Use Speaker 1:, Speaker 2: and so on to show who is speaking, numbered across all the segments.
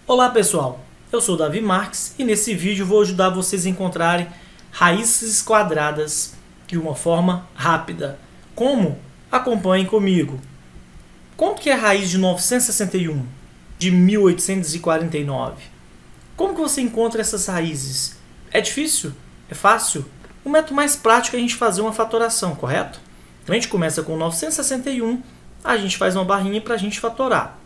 Speaker 1: Olá pessoal, eu sou Davi Marques e nesse vídeo vou ajudar vocês a encontrarem raízes quadradas de uma forma rápida. Como? Acompanhem comigo. Quanto que é a raiz de 961? De 1849? Como que você encontra essas raízes? É difícil? É fácil? O método mais prático é a gente fazer uma fatoração, correto? Então a gente começa com 961, a gente faz uma barrinha para a gente fatorar.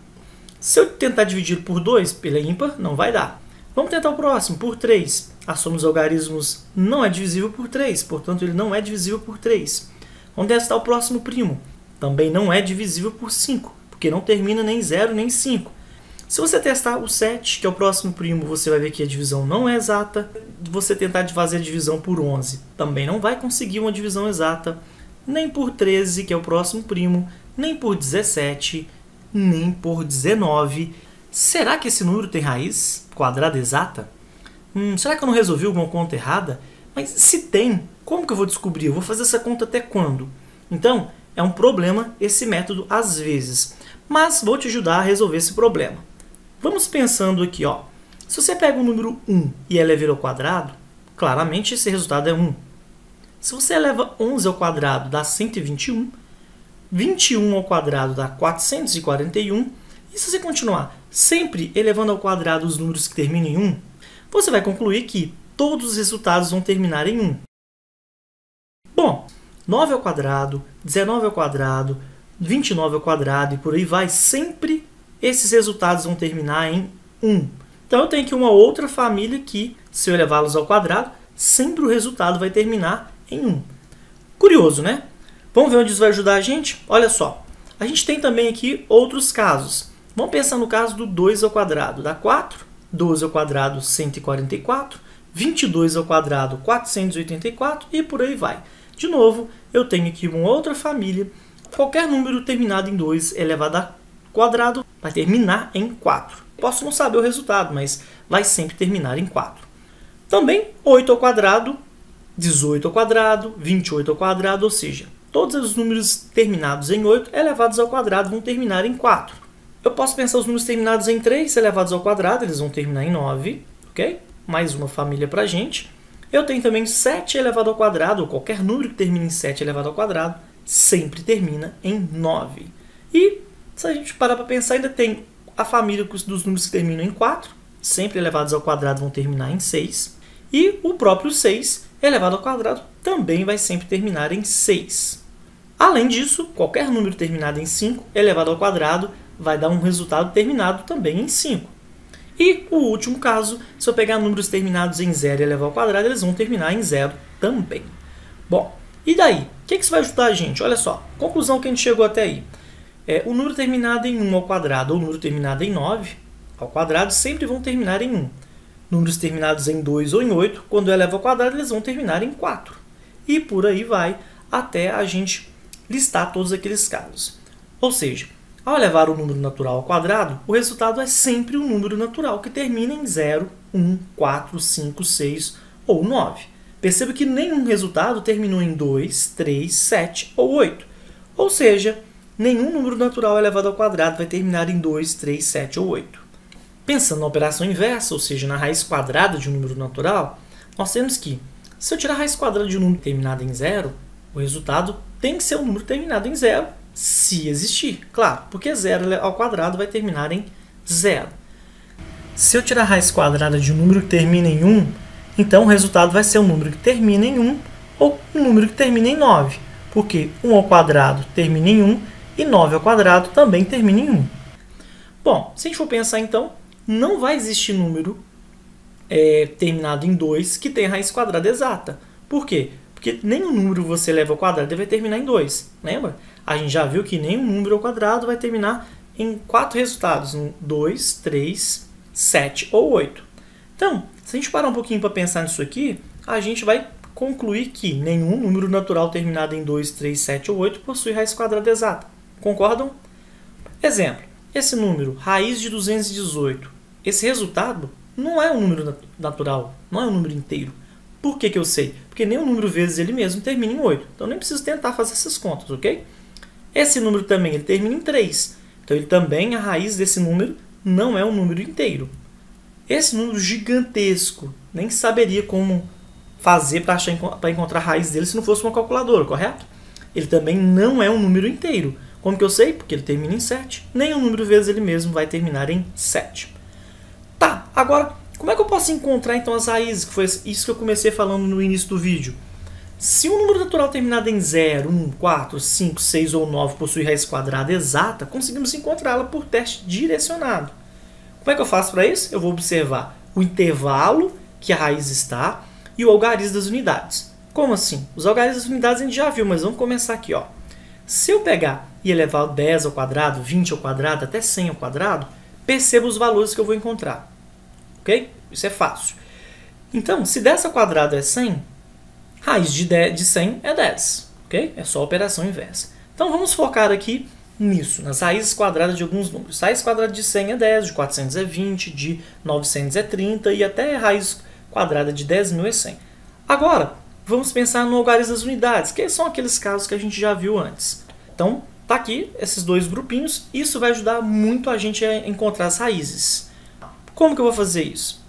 Speaker 1: Se eu tentar dividir por 2, ele é ímpar, não vai dar. Vamos tentar o próximo, por 3. A soma dos algarismos não é divisível por 3, portanto ele não é divisível por 3. Vamos testar o próximo primo. Também não é divisível por 5, porque não termina nem 0 nem 5. Se você testar o 7, que é o próximo primo, você vai ver que a divisão não é exata. Você tentar fazer a divisão por 11, também não vai conseguir uma divisão exata. Nem por 13, que é o próximo primo, nem por 17, nem por 19. Será que esse número tem raiz quadrada exata? Será que eu não resolvi alguma conta errada? Mas se tem, como que eu vou descobrir? Eu vou fazer essa conta até quando? Então, é um problema esse método às vezes. Mas vou te ajudar a resolver esse problema. Vamos pensando aqui, ó. Se você pega o número 1 e eleva ao quadrado, claramente esse resultado é 1. Se você eleva 11 ao quadrado, dá 121. 21 ao quadrado dá 441. E se você continuar sempre elevando ao quadrado os números que terminam em 1, você vai concluir que todos os resultados vão terminar em 1. Bom, 9 ao quadrado, 19 ao quadrado, 29 ao quadrado e por aí vai, sempre esses resultados vão terminar em 1. Então eu tenho aqui uma outra família que, se eu elevá-los ao quadrado, sempre o resultado vai terminar em 1. Curioso, né? Vamos ver onde isso vai ajudar a gente? Olha só, a gente tem também aqui outros casos. Vamos pensar no caso do 2 ao quadrado, dá 4, 12 ao quadrado, 144, 22 ao quadrado, 484 e por aí vai. De novo, eu tenho aqui uma outra família. Qualquer número terminado em 2 elevado ao quadrado vai terminar em 4. Posso não saber o resultado, mas vai sempre terminar em 4. Também 8 ao quadrado, 18 ao quadrado, 28 ao quadrado, ou seja, todos os números terminados em 8 elevados ao quadrado vão terminar em 4. Eu posso pensar os números terminados em 3 elevados ao quadrado, eles vão terminar em 9, ok? Mais uma família para a gente. Eu tenho também 7 elevado ao quadrado, ou qualquer número que termine em 7 elevado ao quadrado, sempre termina em 9. E, se a gente parar para pensar, ainda tem a família dos números que terminam em 4, sempre elevados ao quadrado vão terminar em 6. E o próprio 6 elevado ao quadrado também vai sempre terminar em 6. Além disso, qualquer número terminado em 5 elevado ao quadrado vai dar um resultado terminado também em 5. E o último caso, se eu pegar números terminados em 0 e elevar ao quadrado, eles vão terminar em 0 também. Bom, e daí? O que isso vai ajudar a gente? Olha só, conclusão que a gente chegou até aí. O número terminado em 1 ao quadrado ou o número terminado em 9 ao quadrado sempre vão terminar em 1. Números terminados em 2 ou em 8, quando eu elevo ao quadrado, eles vão terminar em 4. E por aí vai, até a gente listar todos aqueles casos. Ou seja, ao elevar o número natural ao quadrado, o resultado é sempre um número natural que termina em 0, 1, 4, 5, 6 ou 9. Perceba que nenhum resultado terminou em 2, 3, 7 ou 8. Ou seja, nenhum número natural elevado ao quadrado vai terminar em 2, 3, 7 ou 8. Pensando na operação inversa, ou seja, na raiz quadrada de um número natural, nós temos que, se eu tirar a raiz quadrada de um número terminado em 0, o resultado tem que ser um número terminado em 0, se existir. Claro, porque 0 ao quadrado vai terminar em 0. Se eu tirar a raiz quadrada de um número que termina em 1, então o resultado vai ser um número que termina em 1 ou um número que termina em 9, porque 1 ao quadrado termina em 1 e 9 ao quadrado também termina em 1. Bom, se a gente for pensar então, não vai existir número terminado em 2 que tenha raiz quadrada exata. Por quê? Porque nenhum número você leva ao quadrado deve terminar em 2. Lembra? A gente já viu que nenhum número ao quadrado vai terminar em 4 resultados. 2, 3, 7 ou 8. Então, se a gente parar um pouquinho para pensar nisso aqui, a gente vai concluir que nenhum número natural terminado em 2, 3, 7 ou 8 possui raiz quadrada exata. Concordam? Exemplo. Esse número, raiz de 218. Esse resultado não é um número natural, não é um número inteiro. Por que eu sei? Porque nenhum número vezes ele mesmo termina em 8. Então nem preciso tentar fazer essas contas, ok? Esse número também ele termina em 3. Então ele também, a raiz desse número não é um número inteiro. esse número gigantesco, nem saberia como fazer para encontrar a raiz dele se não fosse uma calculadora, correto? Ele também não é um número inteiro. Como que eu sei? Porque ele termina em 7. Nenhum número vezes ele mesmo vai terminar em 7. Tá, agora, como é que eu posso encontrar então as raízes? Que foi isso que eu comecei falando no início do vídeo. Se um número natural terminado em 0, 1, 4, 5, 6 ou 9 possui raiz quadrada exata, conseguimos encontrá-la por teste direcionado. Como é que eu faço para isso? Eu vou observar o intervalo que a raiz está e o algarismo das unidades. Como assim? Os algarismos das unidades a gente já viu, mas vamos começar aqui. Ó. Se eu pegar e elevar 10 ao quadrado, 20 ao quadrado, até 100 ao quadrado, perceba os valores que eu vou encontrar. Ok? Isso é fácil. Então, se 10 ao quadrado é 100, raiz de 100 é 10. Ok? É só a operação inversa. Então, vamos focar aqui nisso, nas raízes quadradas de alguns números. Raiz quadrada de 100 é 10, de 400 é 20, de 900 é 30 e até raiz quadrada de 10.000 é 100. Agora, vamos pensar no algarismo das unidades, que são aqueles casos que a gente já viu antes. Então, tá aqui esses dois grupinhos. Isso vai ajudar muito a gente a encontrar as raízes. Como que eu vou fazer isso?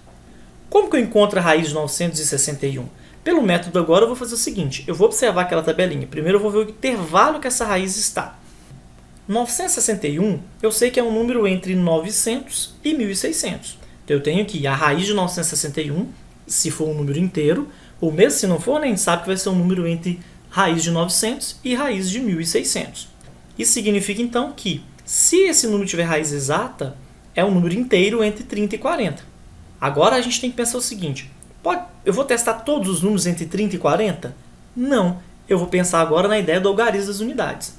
Speaker 1: Como que eu encontro a raiz de 961? Pelo método agora eu vou fazer o seguinte. Eu vou observar aquela tabelinha. Primeiro eu vou ver o intervalo que essa raiz está. 961, eu sei que é um número entre 900 e 1600. Então eu tenho aqui a raiz de 961, se for um número inteiro, ou mesmo se não for, a gente sabe que vai ser um número entre raiz de 900 e raiz de 1600. Isso significa então que, se esse número tiver raiz exata, é um número inteiro entre 30 e 40. Agora a gente tem que pensar o seguinte, eu vou testar todos os números entre 30 e 40? Não, eu vou pensar agora na ideia do algarismo das unidades.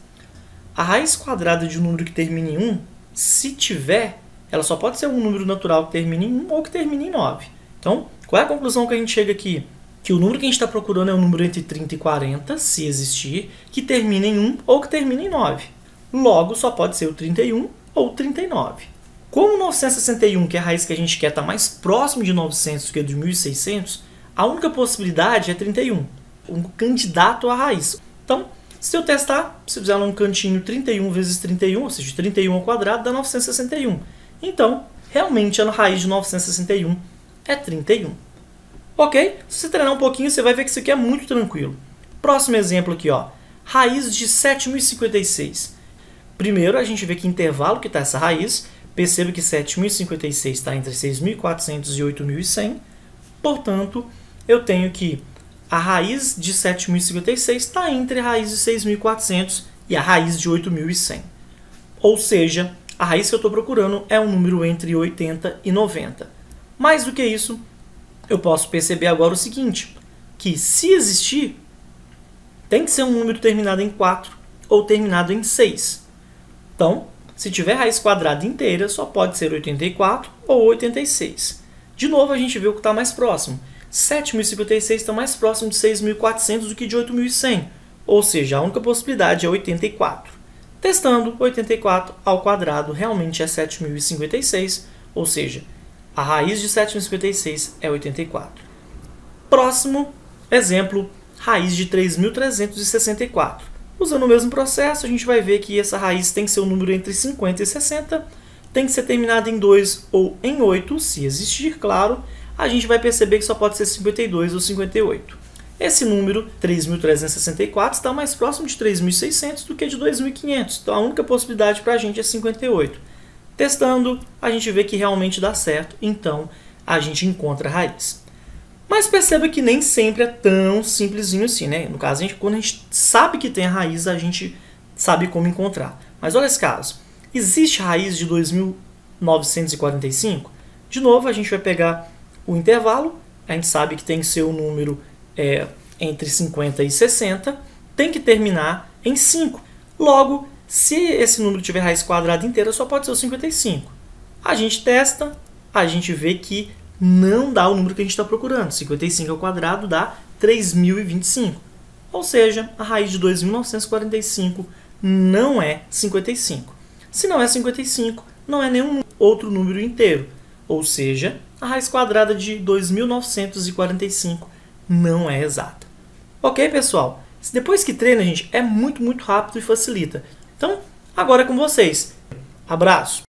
Speaker 1: A raiz quadrada de um número que termina em 1, se tiver, ela só pode ser um número natural que termina em 1 ou que termina em 9. Então, qual é a conclusão que a gente chega aqui? Que o número que a gente está procurando é um número entre 30 e 40, se existir, que termina em 1 ou que termina em 9. Logo, só pode ser o 31 ou o 39. Como o 961, que é a raiz que a gente quer, está mais próximo de 900 do que de 1600, a única possibilidade é 31, um candidato à raiz. Então, se eu testar, se eu fizer um cantinho 31 vezes 31, ou seja, 31 ao quadrado, dá 961. Então, realmente, a raiz de 961 é 31. Ok? Se você treinar um pouquinho, você vai ver que isso aqui é muito tranquilo. Próximo exemplo aqui, ó. Raiz de 7.056. Primeiro, a gente vê que intervalo que está essa raiz. Perceba que 7.056 está entre 6.400 e 8.100. Portanto, eu tenho que a raiz de 7.056 está entre a raiz de 6.400 e a raiz de 8.100. Ou seja, a raiz que eu estou procurando é um número entre 80 e 90. Mais do que isso, eu posso perceber agora o seguinte, que se existir, tem que ser um número terminado em 4 ou terminado em 6. Então, se tiver raiz quadrada inteira, só pode ser 84 ou 86. De novo, a gente vê o que está mais próximo. 7.056 está mais próximo de 6.400 do que de 8.100. Ou seja, a única possibilidade é 84. Testando, 84 ao quadrado realmente é 7.056, ou seja, a raiz de 7.056 é 84. Próximo exemplo, raiz de 3.364. Usando o mesmo processo, a gente vai ver que essa raiz tem que ser um número entre 50 e 60, tem que ser terminada em 2 ou em 8, se existir, claro. A gente vai perceber que só pode ser 52 ou 58. Esse número, 3.364, está mais próximo de 3.600 do que de 2.500. Então, a única possibilidade para a gente é 58. Testando, a gente vê que realmente dá certo. Então, a gente encontra a raiz. Mas perceba que nem sempre é tão simplesinho assim, né? No caso, quando a gente sabe que tem a raiz, a gente sabe como encontrar. Mas olha esse caso. Existe raiz de 2.945? De novo, a gente vai pegar o intervalo. A gente sabe que tem que ser um número entre 50 e 60. Tem que terminar em 5. Logo, se esse número tiver raiz quadrada inteira, só pode ser o 55. A gente testa, a gente vê que não dá o número que a gente está procurando. 55 ao quadrado dá 3.025. Ou seja, a raiz de 2.945 não é 55. Se não é 55, não é nenhum outro número inteiro. Ou seja, a raiz quadrada de 2.945 não é exata. Ok, pessoal? Depois que treina, gente, é muito rápido e facilita. Então, agora é com vocês. Abraço!